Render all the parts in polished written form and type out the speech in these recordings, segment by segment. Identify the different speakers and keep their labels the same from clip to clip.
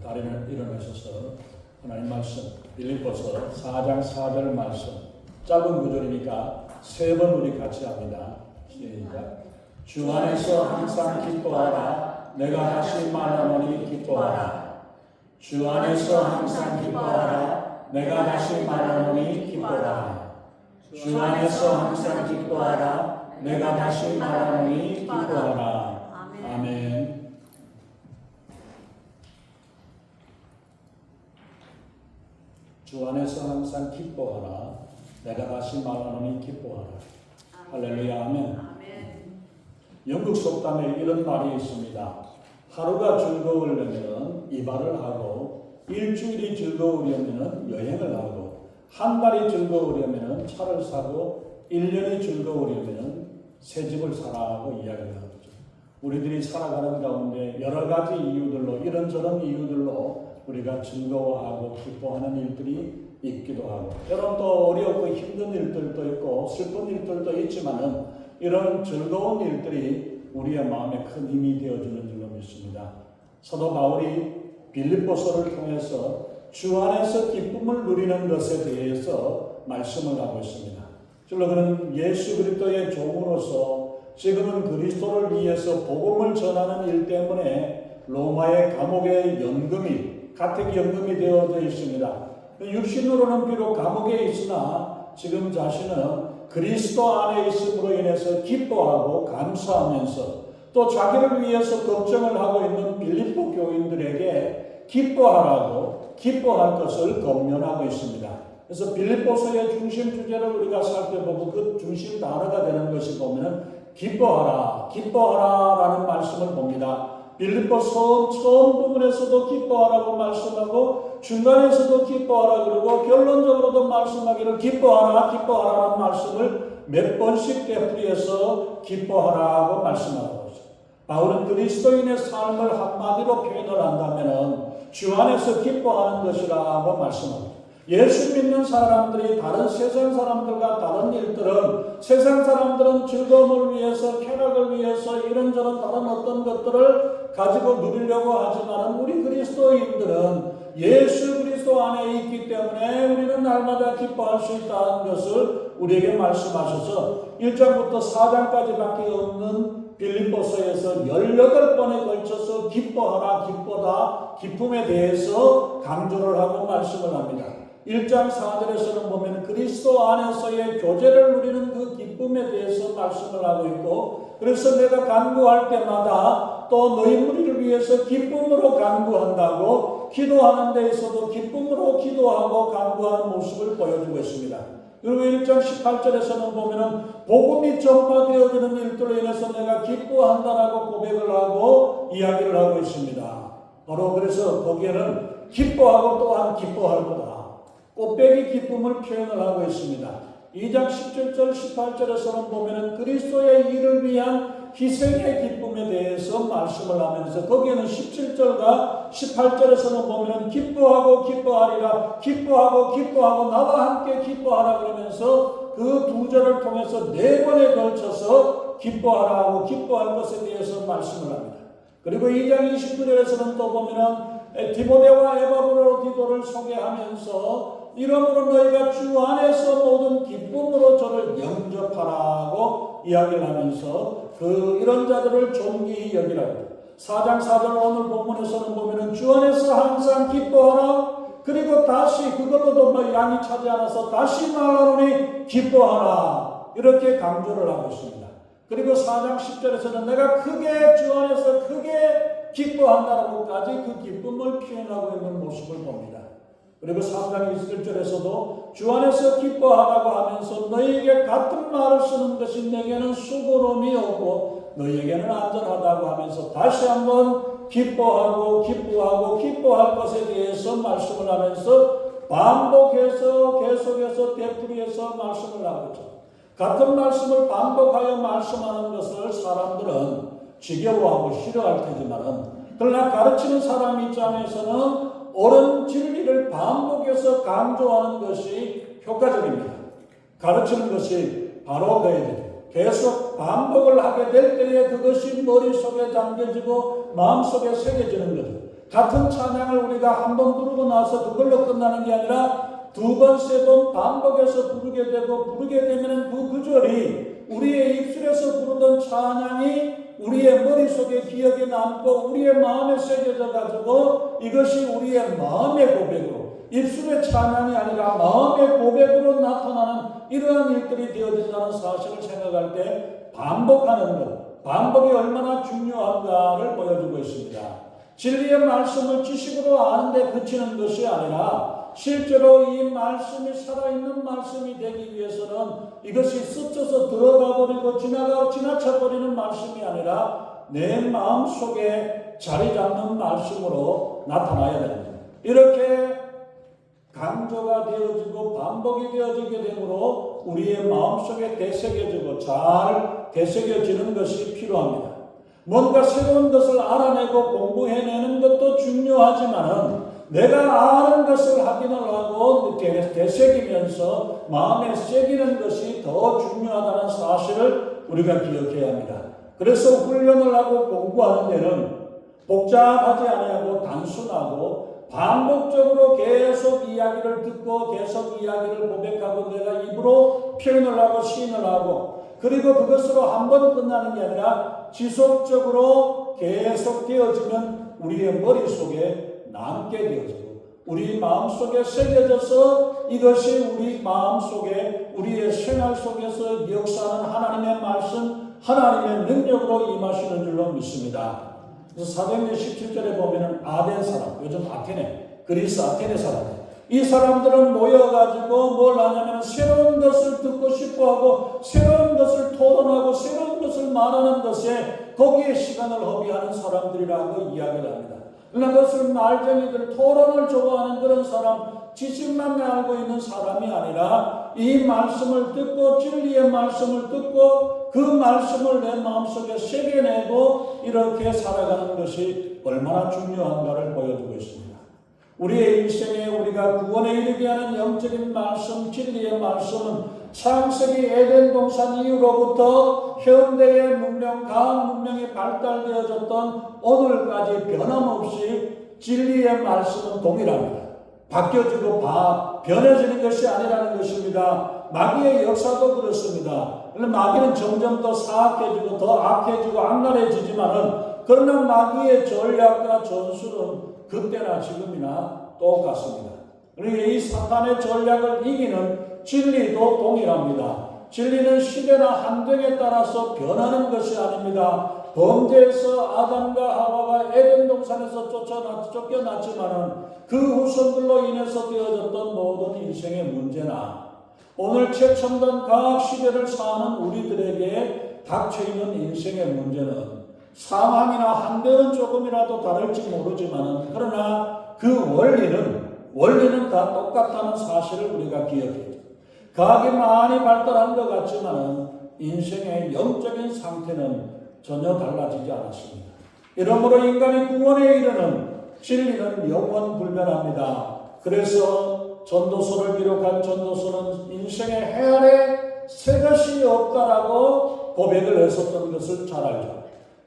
Speaker 1: 다리를 일어나셔서 하나님 말씀 빌립보서 4장 4절 말씀 짧은 구절이니까 3번 우리 같이 합니다. 시작. 주 안에서 항상 기뻐하라. 내가 다시 말하노니 기뻐하라. 주 안에서 항상 기뻐하라. 내가 다시 말하노니 기뻐하라. 주 안에서 항상 기뻐하라. 내가 다시 말하노니 기뻐하라. 아멘. 주 안에서 항상 기뻐하라. 내가 다시 말하노니 기뻐하라. 할렐루야. 아멘. 영국 속담에 이런 말이 있습니다. 하루가 즐거우려면 이발을 하고, 일주일이 즐거우려면 여행을 하고, 한 달이 즐거우려면 차를 사고, 1년이 즐거우려면 새 집을 사라고 이야기를 하죠. 우리들이 살아가는 가운데 여러 가지 이유들로, 이런저런 이유들로 우리가 즐거워하고 기뻐하는 일들이 있기도 하고, 때론 또 어렵고 힘든 일들도 있고 슬픈 일들도 있지만은 이런 즐거운 일들이 우리의 마음에 큰 힘이 되어주는 줄로 믿습니다. 사도 바울이 빌립보서를 통해서 주 안에서 기쁨을 누리는 것에 대해서 말씀을 하고 있습니다. 실로 그는 예수 그리스도의 종으로서 지금은 그리스도를 위해서 복음을 전하는 일 때문에 로마의 감옥에 가택연금이 되어져 있습니다. 육신으로는 비록 감옥에 있으나 지금 자신은 그리스도 안에 있음으로 인해서 기뻐하고 감사하면서 또 자기를 위해서 걱정을 하고 있는 빌립보 교인들에게 기뻐하라고 기뻐할 것을 권면하고 있습니다. 그래서 빌립보서의 중심 주제를 우리가 살펴보고 그 중심 단어가 되는 것이 보면은 기뻐하라라는 말씀을 봅니다. 빌립보서 처음 부분에서도 기뻐하라고 말씀하고 중간에서도 기뻐하라 그러고 결론적으로도 말씀하기를 기뻐하라는 말씀을 몇 번씩 되풀이해서 기뻐하라고 말씀하고 있습니다. 바울은 그리스도인의 삶을 한마디로 표현을 한다면 주 안에서 기뻐하는 것이라고 말씀합니다. 예수 믿는 사람들이 다른 세상 사람들과 다른 일들은 세상 사람들은 즐거움을 위해서 쾌락을 위해서 이런저런 다른 어떤 것들을 가지고 누리려고 하지만 우리 그리스도인들은 예수 그리스도 안에 있기 때문에 우리는 날마다 기뻐할 수 있다는 것을 우리에게 말씀하셔서 1장부터 4장까지밖에 없는 빌립보서에서 18번에 걸쳐서 기뻐하라, 기뻐다, 기쁨에 대해서 강조를 하고 말씀을 합니다. 1장 4절에서는 보면 그리스도 안에서의 교제를 누리는 그 기쁨에 대해서 말씀을 하고 있고, 그래서 내가 간구할 때마다 또 너희 무리를 위해서 기쁨으로 간구한다고 기도하는 데에서도 기쁨으로 기도하고 간구하는 모습을 보여주고 있습니다. 그리고 1장 18절에서는 보면은 복음이 전파되어지는 일들로 인해서 내가 기뻐한다라고 고백을 하고 이야기를 하고 있습니다. 바로 그래서 거기에는 기뻐하고 또한 기뻐할 거다. 꽃배기 기쁨을 표현을 하고 있습니다. 2장 17절 18절에서는 보면은 그리스도의 일을 위한 희생의 기쁨에 대해서 말씀을 하면서 거기에는 17절과 18절에서는 보면은 기뻐하고 기뻐하리라, 기뻐하고 나와 함께 기뻐하라 그러면서 그 두 절을 통해서 4번에 걸쳐서 기뻐하라고 기뻐할 것에 대해서 말씀을 합니다. 그리고 2장 29절에서는 또 보면은 디모데와 에바브로디도를 소개하면서 이러므로 너희가 주 안에서 모든 기쁨으로 저를 영접하라고 이야기를 하면서 이런 자들을 존귀히 여기라고. 4장 4절 오늘 본문에서는 보면은 주 안에서 항상 기뻐하라. 그리고 다시 그걸로도 양이 차지 않아서 다시 말하노니 기뻐하라. 이렇게 강조를 하고 있습니다. 그리고 4장 10절에서는 내가 주 안에서 크게 기뻐한다라고까지 그 기쁨을 표현하고 있는 모습을 봅니다. 그리고 3장 21절에서도 주 안에서 기뻐하라고 하면서 너희에게 같은 말을 쓰는 것이 내게는 수고로움이 없고 너희에게는 안전하다고 하면서 다시 한번 기뻐할 것에 대해서 말씀을 하면서 반복해서 계속해서 되풀이해서 말씀을 하고 있죠. 같은 말씀을 반복하여 말씀하는 것을 사람들은 지겨워하고 싫어할 테지만은 그러나 가르치는 사람 입장에서는 옳은 진리를 반복해서 강조하는 것이 효과적입니다. 가르치는 것이 바로 그어야 되죠. 계속 반복을 하게 될 때에 그것이 머릿속에 담겨지고 마음속에 새겨지는 거죠. 같은 찬양을 우리가 한 번 부르고 나서 그걸로 끝나는 게 아니라 두 번, 세 번 반복해서 부르게 되고, 부르게 되면 그 구절이 우리의 입술에서 부르던 찬양이 우리의 머릿속에 기억에 남고 우리의 마음에 새겨져 가지고 이것이 우리의 마음의 고백으로, 입술의 찬양이 아니라 마음의 고백으로 나타나는 이러한 일들이 되어진다는 사실을 생각할 때 반복하는 것, 반복이 얼마나 중요한가를 보여주고 있습니다. 진리의 말씀을 지식으로 아는데 그치는 것이 아니라 실제로 이 말씀이 살아있는 말씀이 되기 위해서는 이것이 스쳐서 들어가 버리고 지나쳐 버리는 말씀이 아니라 내 마음속에 자리 잡는 말씀으로 나타나야 됩니다. 이렇게 강조가 되어지고 반복이 되어지게 되므로 우리의 마음속에 되새겨지고 잘 되새겨지는 것이 필요합니다. 뭔가 새로운 것을 알아내고 공부해내는 것도 중요하지만은 내가 아는 것을 확인을 하고 되새기면서 마음에 새기는 것이 더 중요하다는 사실을 우리가 기억해야 합니다. 그래서 훈련을 하고 공부하는 데는 복잡하지 아니하고 단순하고 반복적으로 계속 이야기를 듣고 계속 이야기를 고백하고 내가 입으로 표현을 하고 시인을 하고 그리고 그것으로 한 번 끝나는 게 아니라 지속적으로 계속 되어지면 우리의 머릿속에 남게 되어지고 우리 마음속에 새겨져서 이것이 우리 마음속에 우리의 생활 속에서 역사하는 하나님의 말씀, 하나님의 능력으로 임하시는 줄로 믿습니다. 그래서 사도행전 17절에 보면은 아덴 사람, 요즘 아테네, 그리스 아테네 사람, 이 사람들은 모여가지고 뭘 하냐면 새로운 것을 듣고 싶어하고 새로운 것을 토론하고 새로운 것을 말하는 것에 거기에 시간을 허비하는 사람들이라고 이야기를 합니다. 그러나 그것을 말쟁이들, 토론을 좋아하는 그런 사람, 지식만 알고 있는 사람이 아니라 이 말씀을 듣고 진리의 말씀을 듣고 그 말씀을 내 마음속에 새겨내고 이렇게 살아가는 것이 얼마나 중요한가를 보여주고 있습니다. 우리의 인생에 우리가 구원에 이르게 하는 영적인 말씀, 진리의 말씀은 창세기 에덴 동산 이후로부터 현대의 문명, 과학 문명이 발달되어졌던 오늘까지 변함없이 진리의 말씀은 동일합니다. 바뀌어지고 변해지는 것이 아니라는 것입니다. 마귀의 역사도 그렇습니다. 마귀는 점점 더 사악해지고 더 악해지고 악랄해지지만은 그러나 마귀의 전략과 전술은 그때나 지금이나 똑같습니다. 그러니까 이 사탄의 전략을 이기는 진리도 동일합니다. 진리는 시대나 환경에 따라서 변하는 것이 아닙니다. 범죄에서 아담과 하와가 에덴 동산에서 쫓겨났지만은 그 후손들로 인해서 되어졌던 모든 인생의 문제나 오늘 최첨단 과학 시대를 사는 우리들에게 닥쳐있는 인생의 문제는 상황이나 한계는 조금이라도 다를지 모르지만 그러나 그 원리는 다 똑같다는 사실을 우리가 기억해요. 과학이 많이 발달한 것 같지만 인생의 영적인 상태는 전혀 달라지지 않았습니다. 이러므로 인간이 구원에 이르는 진리는 영원불변합니다. 그래서 전도서를 기록한 전도서는 인생의 해안에 새 것이 없다라고 고백을 했었던 것을 잘 알죠.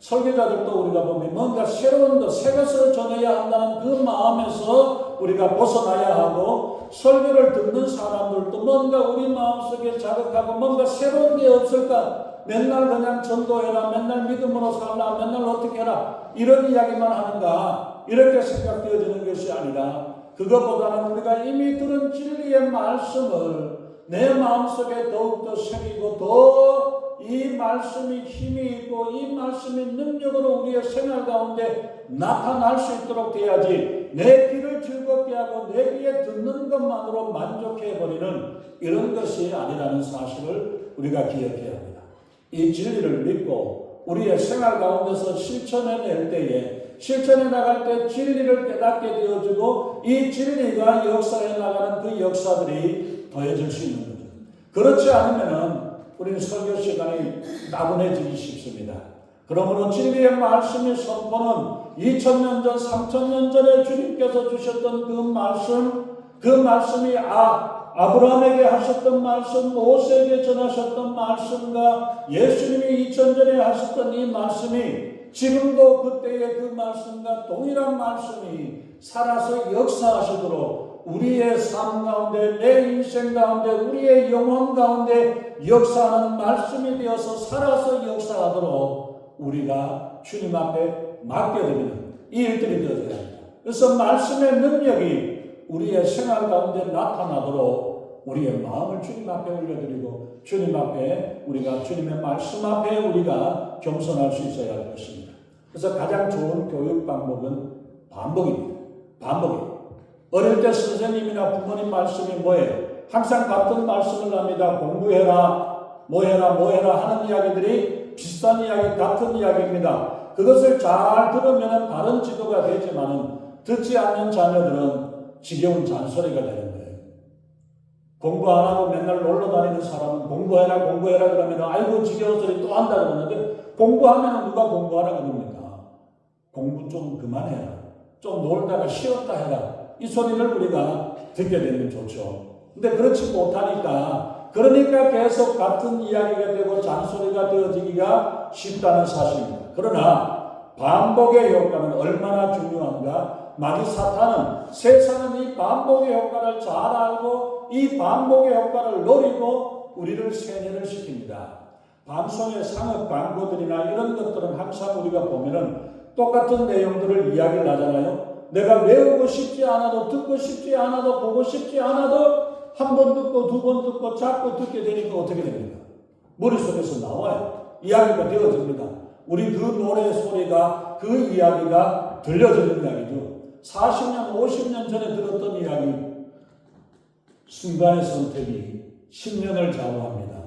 Speaker 1: 설교자들도 우리가 보면 뭔가 새로운 것, 새 것을 전해야 한다는 그 마음에서 우리가 벗어나야 하고 설교를 듣는 사람들도 뭔가 우리 마음속에 자극하고 뭔가 새로운 게 없을까? 맨날 그냥 전도해라, 맨날 믿음으로 살라, 맨날 어떻게 해라 이런 이야기만 하는가 이렇게 생각되어지는 것이 아니라 그것보다는 우리가 이미 들은 진리의 말씀을 내 마음속에 더욱더 새기고 더 이 말씀이 힘이 있고 이 말씀이 능력으로 우리의 생활 가운데 나타날 수 있도록 돼야지 내 귀를 즐겁게 하고 내 귀에 듣는 것만으로 만족해버리는 이런 것이 아니라는 사실을 우리가 기억해야 합니다. 이 진리를 믿고 우리의 생활 가운데서 실천해낼 때에 실천해 나갈 때 진리를 깨닫게 되어지고 이 진리가 역사해 나가는 그 역사들이 더해질 수 있는 거죠. 그렇지 않으면은 우리는 설교 시간이 나분해지기 쉽습니다. 그러므로 진리의 말씀의 선포는 2000년 전, 3000년 전에 주님께서 주셨던 그 말씀이 아브라함에게 하셨던 말씀, 모세에게 전하셨던 말씀과 예수님이 2000전에 하셨던 이 말씀이 지금도 그때의 그 말씀과 동일한 말씀이 살아서 역사하시도록 우리의 삶 가운데, 내 인생 가운데, 우리의 영혼 가운데 역사하는 말씀이 되어서 살아서 역사하도록 우리가 주님 앞에 맡겨드리는 이 일들이 되어야 합니다. 그래서 말씀의 능력이 우리의 생활 가운데 나타나도록 우리의 마음을 주님 앞에 올려드리고 주님 앞에 우리가 주님의 말씀 앞에 우리가 겸손할 수 있어야 할 것입니다. 그래서 가장 좋은 교육 방법은 반복입니다. 반복이에요. 어릴 때 선생님이나 부모님 말씀이 뭐예요? 항상 같은 말씀을 합니다. 공부해라, 뭐해라, 뭐해라 하는 이야기들이 비슷한 이야기, 같은 이야기입니다. 그것을 잘 들으면 바른 지도가 되지만은 듣지 않는 자녀들은 지겨운 잔소리가 되는 거예요. 공부 안 하고 맨날 놀러 다니는 사람은 공부해라, 공부해라 그러면 아이고 지겨운 소리 또 한다 그러는데 공부하면 누가 공부하라 그럽니까? 공부 좀 그만해라. 좀 놀다가 쉬었다 해라. 이 소리를 우리가 듣게 되면 좋죠. 근데 그렇지 못하니까 그러니까 계속 같은 이야기가 되고 잔소리가 되어지기가 쉽다는 사실입니다. 그러나 반복의 효과는 얼마나 중요한가? 마귀 사탄은 세상은 이 반복의 효과를 잘 알고 이 반복의 효과를 노리고 우리를 세뇌를 시킵니다. 방송의 상업 광고들이나 이런 것들은 항상 우리가 보면은 똑같은 내용들을 이야기를 하잖아요. 내가 외우고 싶지 않아도 듣고 싶지 않아도 보고 싶지 않아도 한 번 듣고 두 번 듣고 자꾸 듣게 되니까 어떻게 됩니까? 머릿속에서 나와요. 이야기가 되어집니다. 우리 그 노래 소리가 그 이야기가 들려지는 이야기죠. 40년 50년 전에 들었던 이야기 순간의 선택이 10년을 좌우합니다.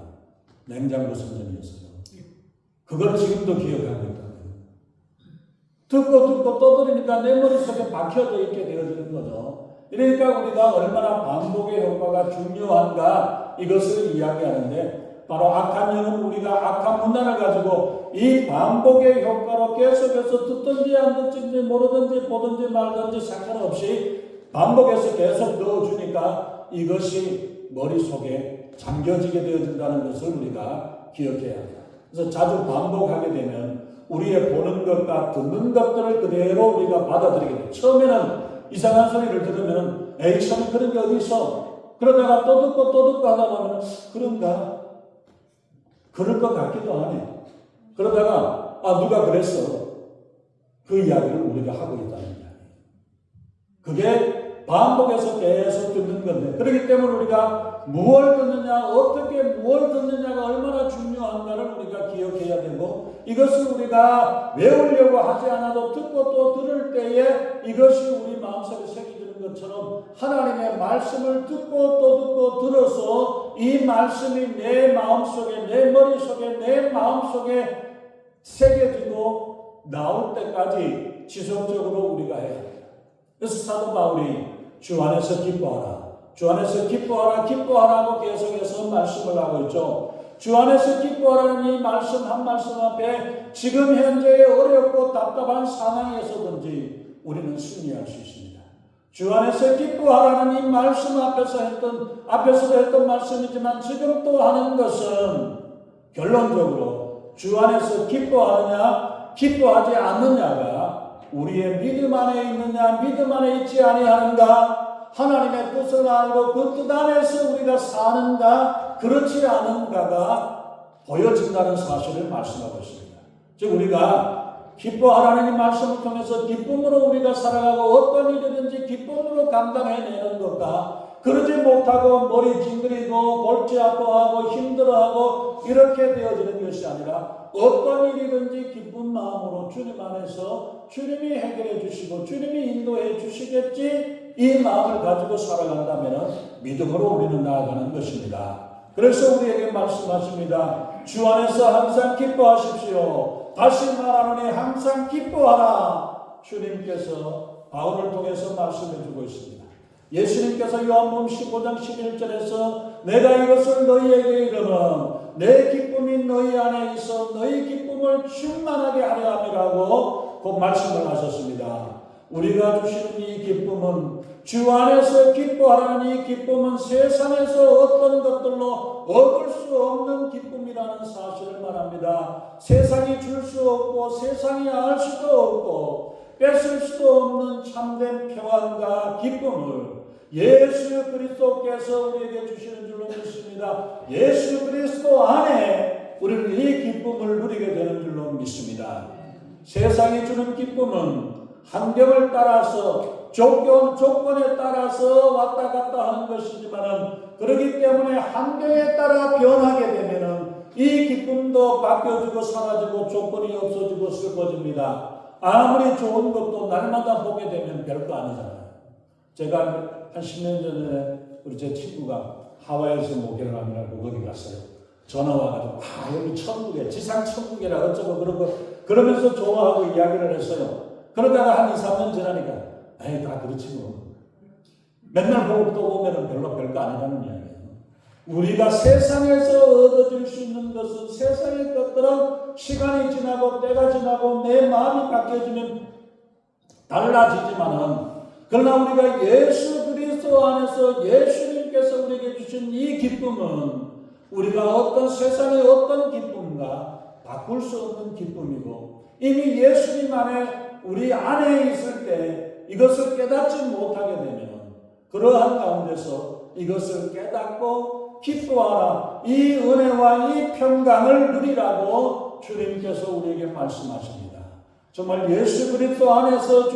Speaker 1: 냉장고 선전이었어요. 그걸 지금도 기억하고 있다. 듣고 떠들으니까 내 머릿속에 박혀져 있게 되어지는 거죠. 그러니까 우리가 얼마나 반복의 효과가 중요한가 이것을 이야기하는데 바로 악한 영은 우리가 악한 문화를 가지고 이 반복의 효과로 계속해서 듣든지 안 듣든지 모르든지 보든지 말든지 상관없이 반복해서 계속 넣어주니까 이것이 머릿속에 잠겨지게 되어진다는 것을 우리가 기억해야 합니다. 그래서 자주 반복하게 되면 우리의 보는 것과 듣는 것들을 그대로 우리가 받아들이게 돼요. 처음에는 이상한 소리를 들으면 에이 참 그런 게 어디 있어? 그러다가 또 듣고 하다 보면 그런가? 그럴 것 같기도 하네. 그러다가 누가 그랬어? 그 이야기를 우리가 하고 있다는 이야기. 그게 반복해서 계속 듣는 건데 그렇기 때문에 우리가 무엇을 듣느냐 어떻게 무엇을 듣느냐가 얼마나 중요한가를 우리가 기억해야 되고 이것을 우리가 외우려고 하지 않아도 듣고 또 들을 때에 이것이 우리 마음속에 새겨지는 것처럼 하나님의 말씀을 듣고 또 듣고 들어서 이 말씀이 내 마음속에 내 머릿속에 내 마음속에 새겨지고 나올 때까지 지속적으로 우리가 해야 합니다. 그래서 사도 바울이 주 안에서 기뻐하라. 주 안에서 기뻐하라. 기뻐하라고 계속해서 말씀을 하고 있죠. 주 안에서 기뻐하라는 이 말씀 한 말씀 앞에 지금 현재의 어렵고 답답한 상황에서든지 우리는 승리할 수 있습니다. 주 안에서 기뻐하라는 이 말씀 앞에서도 했던 말씀이지만 지금 또 하는 것은 결론적으로 주 안에서 기뻐하느냐 기뻐하지 않느냐가 우리의 믿음 안에 있느냐 믿음 안에 있지 아니하는가 하나님의 뜻을 알고 그 뜻 안에서 우리가 사는가 그렇지 않은가가 보여진다는 사실을 말씀하고 있습니다. 즉 우리가 기뻐하라는 이 말씀을 통해서 기쁨으로 우리가 살아가고 어떤 일이든지 기쁨으로 감당해내는 것과 그러지 못하고 머리 징그리고 골치 아파하고 힘들어하고 이렇게 되어지는 것이 아니라 어떤 일이든지 기쁜 마음으로 주님 안에서 주님이 해결해 주시고 주님이 인도해 주시겠지 이 마음을 가지고 살아간다면 믿음으로 우리는 나아가는 것입니다. 그래서 우리에게 말씀하십니다. 주 안에서 항상 기뻐하십시오. 다시 말하노니 항상 기뻐하라. 주님께서 바울을 통해서 말씀해 주고 있습니다. 예수님께서 요한복음 15장 11절에서 내가 이것을 너희에게 이르면 내 기쁨이 너희 안에 있어 너희 기쁨을 충만하게 하려 함이라고 그 말씀을 하셨습니다. 우리가 주시는 이 기쁨은 주 안에서 기뻐하라는 이 기쁨은 세상에서 어떤 것들로 얻을 수 없는 기쁨이라는 사실을 말합니다. 세상이 줄 수 없고 세상이 알 수도 없고 뺏을 수도 없는 참된 평안과 기쁨을 예수 그리스도께서 우리에게 주시는 줄로 믿습니다. 예수 그리스도 안에 우리는 이 기쁨을 누리게 되는 줄로 믿습니다. 세상이 주는 기쁨은 환경을 따라서 조건에 따라서 왔다 갔다 하는 것이지만 그렇기 때문에 환경에 따라 변하게 되면은 이 기쁨도 바뀌어지고 사라지고 조건이 없어지고 슬퍼집니다. 아무리 좋은 것도 날마다 보게 되면 별거 아니잖아요. 제가 한 10년 전에 우리 제 친구가 하와이에서 목회를 하느라고 거기 갔어요. 전화 와가지고 여기 천국이야, 지상 천국이라 어쩌고 그러고 그러면서 좋아하고 이야기를 했어요. 그러다가 한 2, 3년 지나니까 다 그렇지 뭐. 맨날 보고 또 오면은 별거 아니라는 이야기예요. 우리가 세상에서 얻어질 수 있는 것은 세상의 것들은 시간이 지나고 때가 지나고 내 마음이 바뀌어지면 달라지지만은 그러나 우리가 예수 그리스도 안에서 예수님께서 우리에게 주신 이 기쁨은 우리가 어떤 세상의 어떤 기쁨과 바꿀 수 없는 기쁨이고 이미 예수님 안에 우리 안에 있을 때 이것을 깨닫지 못하게 되면 그러한 가운데서 이것을 깨닫고 기뻐하라 이 은혜와 이 평강을 누리라고 주님께서 우리에게 말씀하십니다. 정말 예수 그리스도 안에서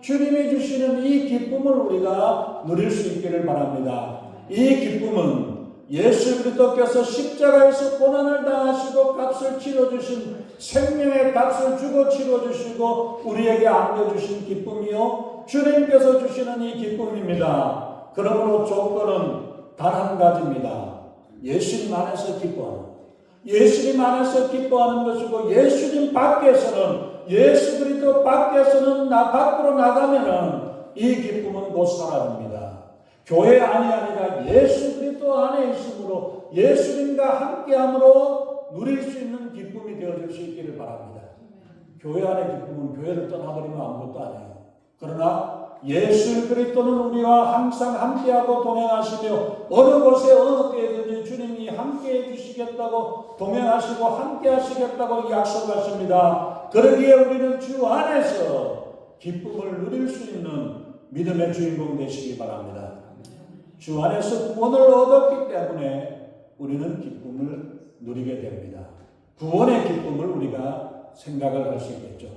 Speaker 1: 주님이 주시는 이 기쁨을 우리가 누릴 수 있기를 바랍니다. 이 기쁨은 예수 그리스도께서 십자가에서 고난을 당하시고 값을 치러주신 생명의 값을 주고 치러주시고 우리에게 안겨주신 기쁨이요 주님께서 주시는 이 기쁨입니다. 그러므로 조건은 단 한 가지입니다. 예수님 안에서 기뻐하는 예수님 안에서 기뻐하는 것이고 예수님 밖에서는 예수 그리스도 밖에서는 밖으로 나가면은 이 기쁨은 곧 사라집니다. 교회 안이 아니라 예수 그리스도 안에 있으므로 예수님과 함께함으로 누릴 수 있는 기쁨이 되어질 수 있기를 바랍니다. 교회 안의 기쁨은 교회를 떠나버리면 아무것도 아니에요. 그러나 예수 그리스도는 우리와 항상 함께하고 동행하시며 어느 곳에 어느 때든지 주님이 함께해 주시겠다고 동행하시고 함께하시겠다고 약속하십니다. 그러기에 우리는 주 안에서 기쁨을 누릴 수 있는 믿음의 주인공 되시기 바랍니다. 주 안에서 구원을 얻었기 때문에 우리는 기쁨을 누리게 됩니다. 구원의 기쁨을 우리가 생각을 할 수 있겠죠.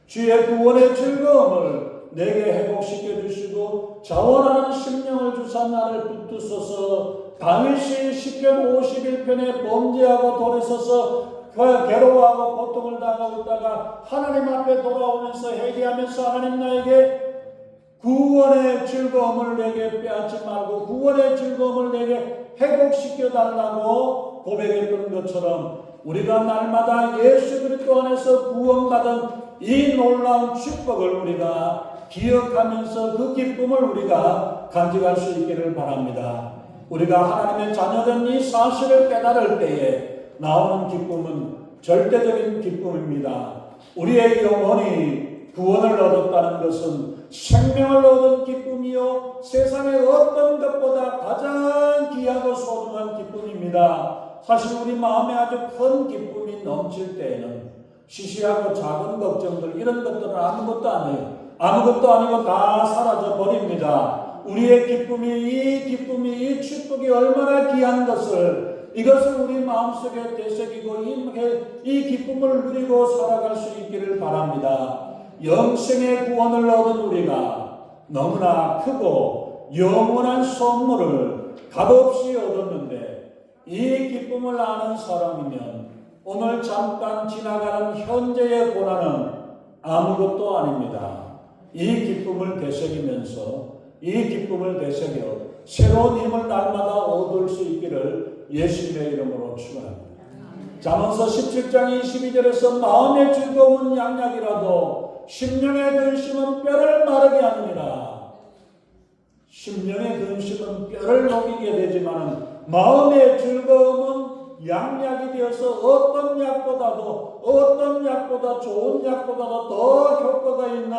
Speaker 1: 주의 구원의 즐거움을 내게 회복시켜 주시고 자원하는 심령을 주사 나를 붙드소서. 다윗이 시편 51편에 범죄하고 돌에 서서 괴로워하고 고통을 당하고 있다가 하나님 앞에 돌아오면서 회개하면서 하나님 나에게 구원의 즐거움을 내게 빼앗지 말고 구원의 즐거움을 내게 회복시켜 달라고 고백했던 것처럼 우리가 날마다 예수 그리스도 안에서 구원받은 이 놀라운 축복을 우리가 기억하면서 그 기쁨을 우리가 간직할 수 있기를 바랍니다. 우리가 하나님의 자녀된 이 사실을 깨달을 때에 나오는 기쁨은 절대적인 기쁨입니다. 우리의 영혼이 구원을 얻었다는 것은 생명을 얻은 기쁨이요 세상의 어떤 것보다 가장 귀하고 소중한 기쁨입니다. 사실 우리 마음에 아주 큰 기쁨이 넘칠 때에는 시시하고 작은 걱정들 이런 것들은 아무것도 아니에요. 아무것도 아니고 다 사라져 버립니다. 우리의 기쁨이 이 축복이 얼마나 귀한 것을 이것을 우리 마음속에 되새기고 이 기쁨을 누리고 살아갈 수 있기를 바랍니다. 영생의 구원을 얻은 우리가 너무나 크고 영원한 선물을 값없이 얻었는데 이 기쁨을 아는 사람이면 오늘 잠깐 지나가는 현재의 고난은 아무것도 아닙니다. 이 기쁨을 되새기면서 이 기쁨을 되새겨 새로운 힘을 날마다 얻을 수 있기를 예수님의 이름으로 축원합니다. 잠언서 17장 22절에서 마음의 즐거움은 양약이라도 심령의 근심은 뼈를 마르게 하느니라. 심령의 근심은 뼈를 녹이게 되지만 마음의 즐거움은 양약이 되어서 어떤 약보다 좋은 약보다도 더 효과가 있는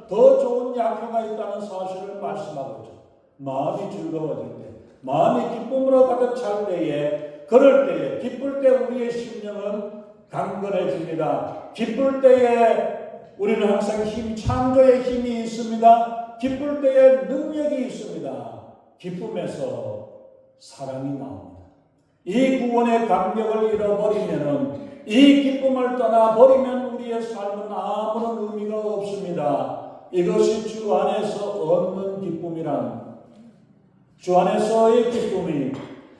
Speaker 1: 더 좋은 약효가 있다는 사실을 말씀하고 있죠. 마음이 즐거워질 때, 마음이 기쁨으로 가득 찰 때에, 그럴 때에, 기쁠 때 우리의 심령은 강건해집니다. 기쁠 때에 우리는 항상 창조의 힘이 있습니다. 기쁠 때에 능력이 있습니다. 기쁨에서 사랑이 나옵니다. 이 구원의 감격을 잃어버리면은, 이 기쁨을 떠나버리면 우리의 삶은 아무런 의미가 없습니다. 이것이 주 안에서 얻는 기쁨이란, 주 안에서의 기쁨이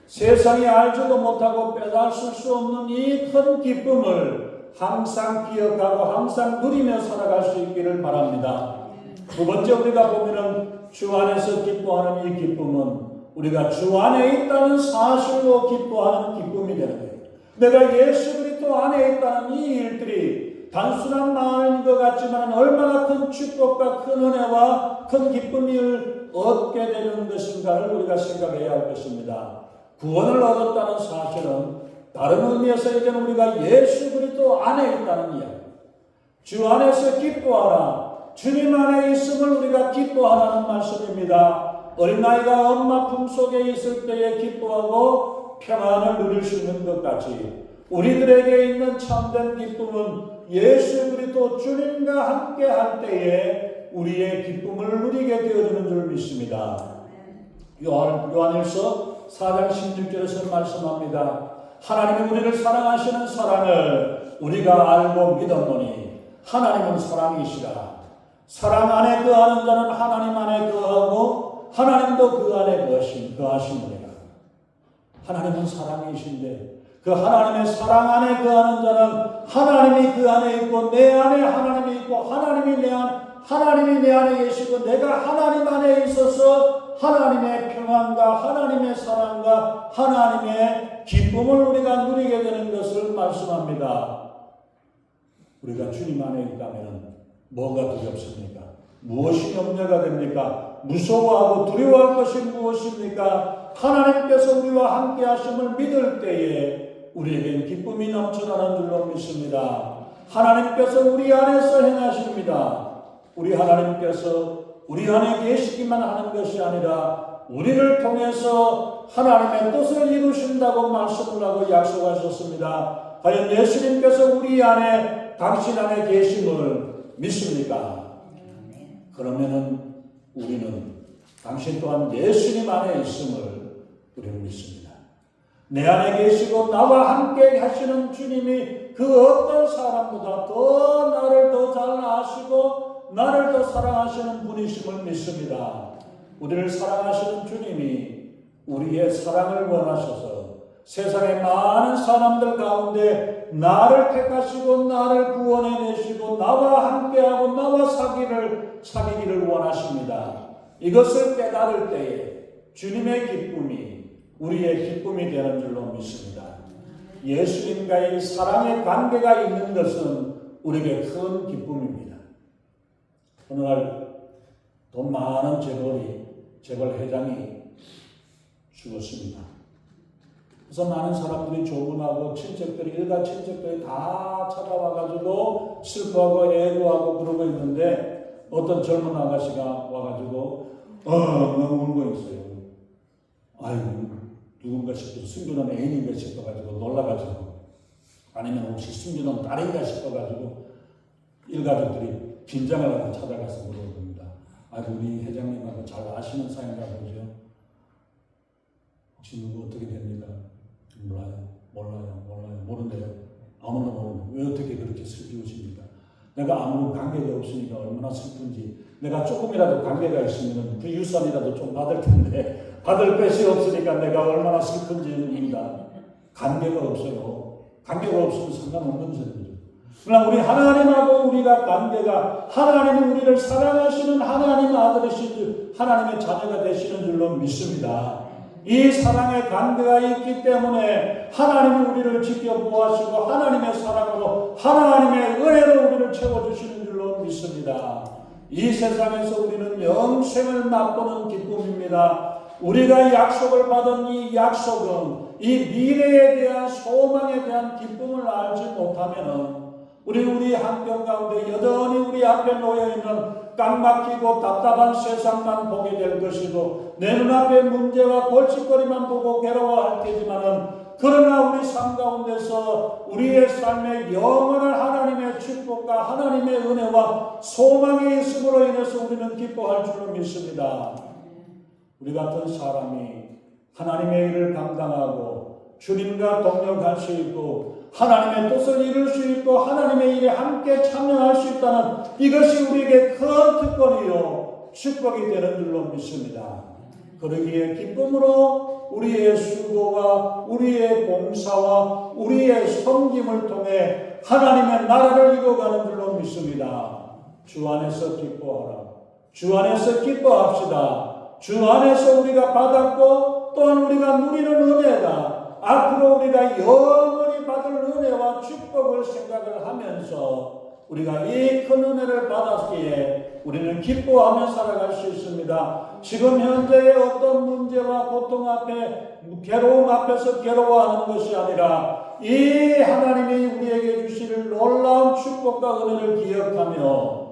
Speaker 1: 세상이 알지도 못하고 빼앗을 수 없는 이 큰 기쁨을 항상 기억하고 항상 누리며 살아갈 수 있기를 바랍니다. 두 번째, 우리가 보면은 주 안에서 기뻐하는 이 기쁨은 우리가 주 안에 있다는 사실로 기뻐하는 기쁨이 되는 거예요. 내가 예수 그리스도 안에 있다는 이 일들이 단순한 마음인 것 같지만 얼마나 큰 축복과 큰 은혜와 큰 기쁨을 얻게 되는 것인가를 우리가 생각해야 할 것입니다. 구원을 얻었다는 사실은 다른 의미에서 이제는 우리가 예수 그리스도 안에 있다는 이야기. 주 안에서 기뻐하라. 주님 안에 있음을 우리가 기뻐하라는 말씀입니다. 어린아이가 엄마 품속에 있을 때에 기뻐하고 평안을 누릴 수 있는 것 같이 우리들에게 있는 참된 기쁨은 예수 그리스도 주님과 함께 할 때에 우리의 기쁨을 누리게 되어지는 줄 믿습니다. 요한일서 4장 16절에서 말씀합니다. 하나님이 우리를 사랑하시는 사랑을 우리가 알고 믿었노니 하나님은 사랑이시라. 사랑 안에 거하는 자는 하나님 안에 거하고 하나님도 그 안에 거하시느니라. 하나님은 사랑이신데 그 하나님의 사랑 안에 거하는 자는 하나님이 그 안에 있고 내 안에 하나님이 있고 하나님이 내 안에 계시고 내가 하나님 안에 있어서 하나님의 평안과 하나님의 사랑과 하나님의 기쁨을 우리가 누리게 되는 것을 말씀합니다. 우리가 주님 안에 있다면 뭐가 두렵습니까? 무엇이 염려가 됩니까? 무서워하고 두려워할 것이 무엇입니까? 하나님께서 우리와 함께 하심을 믿을 때에 우리에겐 기쁨이 넘쳐나는 줄로 믿습니다. 하나님께서 우리 안에서 행하십니다. 우리 하나님께서 우리 안에 계시기만 하는 것이 아니라 우리를 통해서 하나님의 뜻을 이루신다고 말씀을 하고 약속하셨습니다. 과연 예수님께서 우리 안에 당신 안에 계심을 믿습니까? 그러면은 우리는 당신 또한 예수님 안에 있음을 우리는 믿습니다. 내 안에 계시고 나와 함께 하시는 주님이 그 어떤 사람보다 더 나를 더 잘 아시고 나를 더 사랑하시는 분이심을 믿습니다. 우리를 사랑하시는 주님이 우리의 사랑을 원하셔서 세상의 많은 사람들 가운데 나를 택하시고 나를 구원해내시고 나와 함께하고 나와 사귀기를 원하십니다. 이것을 깨달을 때에 주님의 기쁨이 우리의 기쁨이 되는 줄로 믿습니다. 예수님과의 사랑의 관계가 있는 것은 우리에게 큰 기쁨입니다. 어느 날 돈 많은 재벌 회장이 죽었습니다. 그래서 많은 사람들이 조문하고 일가 친척들이 다 찾아와가지고 슬퍼하고 애도하고 그러고 있는데 어떤 젊은 아가씨가 와가지고 너무 울고 있어요. 아유, 누군가 싶어서 숨겨놓은 애인인가 싶어가지고 놀라가지고 아니면 혹시 숨겨놓은 딸인가 싶어가지고 일가족들이 긴장을 하고 찾아가서 물어봅니다. 아이고, 우리 회장님하고 잘 아시는 사이인가 보죠? 혹시 누구 어떻게 됩니까? 몰라요. 모른대요. 아무도 모르는데 왜 어떻게 그렇게 슬피우십니까? 내가 아무런 관계가 없으니까 얼마나 슬픈지. 내가 조금이라도 관계가 있으면 그 유산이라도 좀 받을 텐데 받을 것이 없으니까 내가 얼마나 슬픈지입니다. 관계가 없어요. 관계가 없으면 상관없는 소리죠. 그러나 우리 하나님하고 우리가 관계가 하나님이 우리를 사랑하시는 하나님 아들이신 줄 하나님의 자녀가 되시는 줄로 믿습니다. 이 사랑의 관계가 있기 때문에 하나님이 우리를 지켜보아시고 하나님의 사랑으로 하나님의 은혜로 우리를 채워주시는 줄로 믿습니다. 이 세상에서 우리는 영생을 맛보는 기쁨입니다. 우리가 약속을 받은 이 약속은 이 미래에 대한 소망에 대한 기쁨을 알지 못하면은 우리 환경 가운데 여전히 우리 앞에 놓여있는 깡막히고 답답한 세상만 보게 될 것이고 내 눈앞에 문제와 골칫거리만 보고 괴로워할 테지만은 그러나 우리 삶 가운데서 우리의 삶에 영원한 하나님의 축복과 하나님의 은혜와 소망이 있음으로 인해서 우리는 기뻐할 줄로 믿습니다. 우리 같은 사람이 하나님의 일을 감당하고 주님과 동역할 수 있고 하나님의 뜻을 이룰 수 있고 하나님의 일에 함께 참여할 수 있다는 이것이 우리에게 큰 특권이요 축복이 되는 줄로 믿습니다. 그러기에 기쁨으로 우리의 수고와 우리의 봉사와 우리의 섬김을 통해 하나님의 나라를 이루어가는 줄로 믿습니다. 주 안에서 기뻐하라. 주 안에서 기뻐합시다. 주 안에서 우리가 받았고 또한 우리가 누리는 은혜가 앞으로 우리가 영원히 받을 은혜와 축복을 생각을 하면서 우리가 이 큰 은혜를 받았기에 우리는 기뻐하며 살아갈 수 있습니다. 지금 현재의 어떤 문제와 고통 앞에 괴로움 앞에서 괴로워하는 것이 아니라 이 하나님이 우리에게 주실 놀라운 축복과 은혜를 기억하며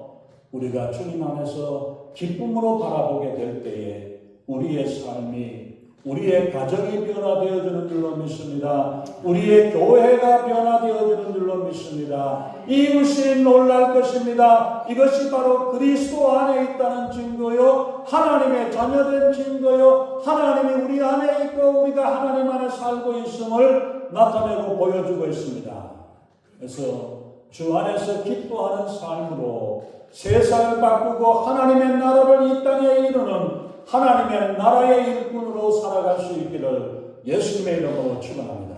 Speaker 1: 우리가 주님 안에서 기쁨으로 바라보게 될 때에 우리의 삶이 우리의 가정이 변화되어지는 줄로 믿습니다. 우리의 교회가 변화되어지는 줄로 믿습니다. 이것이 놀랄 것입니다. 이것이 바로 그리스도 안에 있다는 증거요 하나님의 자녀된 증거요 하나님이 우리 안에 있고 우리가 하나님 안에 살고 있음을 나타내고 보여주고 있습니다. 그래서 주 안에서 기뻐하는 삶으로 세상을 바꾸고 하나님의 나라를 이 땅에 이루는 하나님의 나라의 일꾼으로 살아갈 수 있기를 예수님의 이름으로 축원합니다.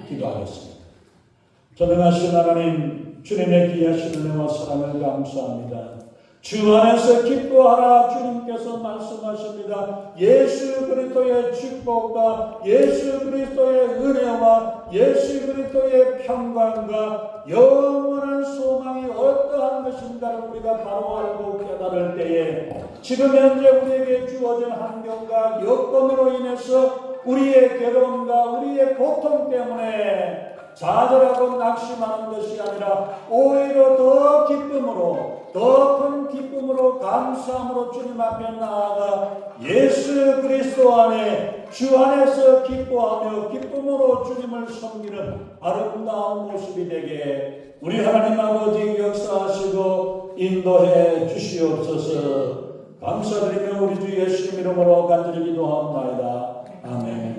Speaker 1: 기도하겠습니다. 전능하신 하나님, 주님의 귀하신 은혜와 사랑을 감사합니다. 주 안에서 기뻐하라 주님께서 말씀하십니다. 예수 그리스도의 축복과 예수 그리스도의 은혜와 예수 그리스도의 평강과 영원한 소망이 어떠한 것인가를 우리가 바로 알고 깨달을 때에 지금 현재 우리에게 주어진 환경과 여건으로 인해서 우리의 괴로움과 우리의 고통 때문에 좌절하고 낙심하는 것이 아니라 오히려 더 기쁨으로 더 큰 기쁨으로 감사함으로 주님 앞에 나아가 예수 그리스도 안에 주 안에서 기뻐하며 기쁨으로 주님을 섬기는 아름다운 모습이 되게 우리 하나님 아버지 역사하시고 인도해 주시옵소서. 감사드리며 우리 주 예수님 이름으로 간절히 기도하옵나이다. 아멘.